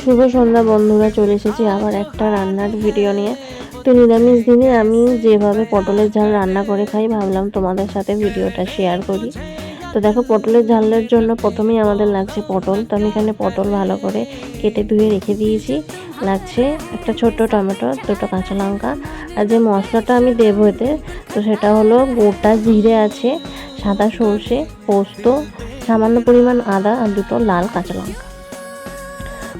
শুভ সন্ধ্যা বন্ধুরা, চলে এসেছি আবার একটা রান্নার ভিডিও নিয়ে। তো নিরামিষ দিনে আমি যেভাবে পটলের ঝাল রান্না করে খাই, ভাবলাম তোমাদের সাথে ভিডিওটা শেয়ার করি। তো দেখো, পটলের ঝালের জন্য প্রথমেই আমাদের লাগছে পটল। তো আমি এখানে পটল ভালো করে কেটে ধুয়ে রেখে দিয়েছি। লাগছে একটা ছোট্ট টমেটো, দুটো কাঁচা লঙ্কা। আর যে মশলাটা আমি দেবো এতে, তো সেটা হলো গোটা জিরে আছে, সাদা সর্ষে, পোস্ত, সামান্য পরিমাণ আদা আর দুটো লাল কাঁচা লঙ্কা।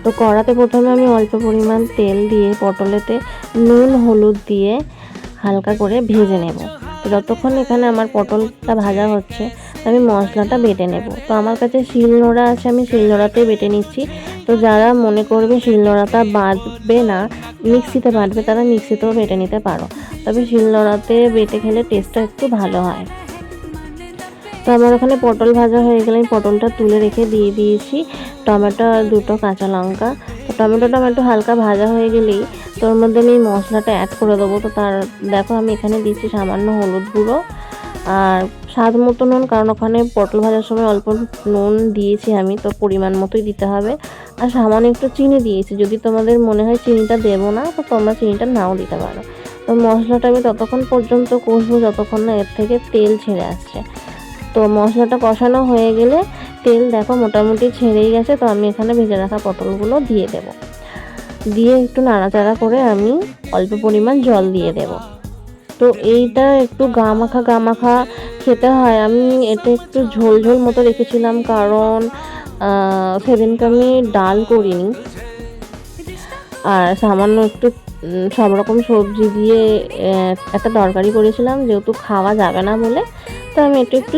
তো কড়াতে প্রথমে আমি অল্প পরিমাণ তেল দিয়ে পটলেতে নুন হলুদ দিয়ে হালকা করে ভেজে নেব। তো যতক্ষণ এখানে আমার পটলটা ভাজা হচ্ছে, আমি মশলাটা বেটে নেব। তো আমার কাছে শিলনোড়া আছে, আমি শিলনোড়াতেই বেটে নিচ্ছি। তো যারা মনে করবে শিলনোড়াটা বাটবে না, মিক্সিতে বাটবে, তারা মিক্সিতেও বেটে নিতে পারো। তবে শিলনোড়াতে বেটে খেলে টেস্টটা একটু ভালো হয়। তো আমার ওখানে পটল ভাজা হয়ে গেলে আমি পটলটা তুলে রেখে দিয়ে দিয়েছি টমেটো আর দুটো কাঁচা লঙ্কা। তো টমেটোটা একটু হালকা ভাজা হয়ে গেলেই তোর মধ্যে আমি মশলাটা অ্যাড করে দেবো। তো তার দেখো, আমি এখানে দিচ্ছি সামান্য হলুদ গুঁড়ো আর স্বাদ মতো নুন, কারণ ওখানে পটল ভাজার সময় অল্প নুন দিয়েছি আমি, তো পরিমাণ মতোই দিতে হবে। আর সামান্য একটু চিনি দিয়েছি, যদি তোমাদের মনে হয় চিনিটা দেবো না, তো তোমরা চিনিটা নাও দিতে পারো। তো মশলাটা আমি ততক্ষণ পর্যন্ত কষবো যতক্ষণ না এর থেকে তেল ছেড়ে আসছে। তো মশলাটা কষানো হয়ে গেলে তেল দেখো মোটামুটি ছেড়েই গেছে। তো আমি এখানে ভেজে রাখা পটলগুলো দিয়ে দেব, দিয়ে একটু নাড়াচাড়া করে আমি অল্প পরিমাণ জল দিয়ে দেব। তো এইটা একটু গা মাখা খেতে হয়। আমি এটা একটু ঝোল ঝোল মতো রেখেছিলাম, কারণ সেদিনকে আমি ডাল করিনি, আর সামান্য একটু সব রকম সবজি দিয়ে একটা তরকারি করেছিলাম, যেহেতু খাওয়া যাবে না বলে। তো আমি একটু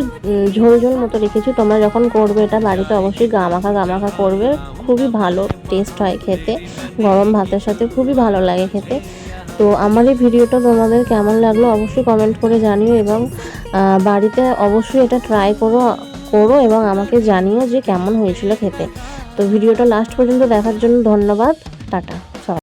ঝোল ঝোল মতো রেখেছি। তোমরা যখন করবে এটা বাড়িতে, অবশ্যই গা মাখা করবে, খুবই ভালো টেস্ট হয় খেতে, গরম ভাতের সাথে খুবই ভালো লাগে খেতে। তো আমার এই ভিডিওটা তোমাদের কেমন লাগলো অবশ্যই কমেন্ট করে জানিও, এবং বাড়িতে অবশ্যই এটা ট্রাই করো এবং আমাকে জানিও যে কেমন হয়েছিল খেতে। তো ভিডিওটা লাস্ট পর্যন্ত দেখার জন্য ধন্যবাদ। টাটা।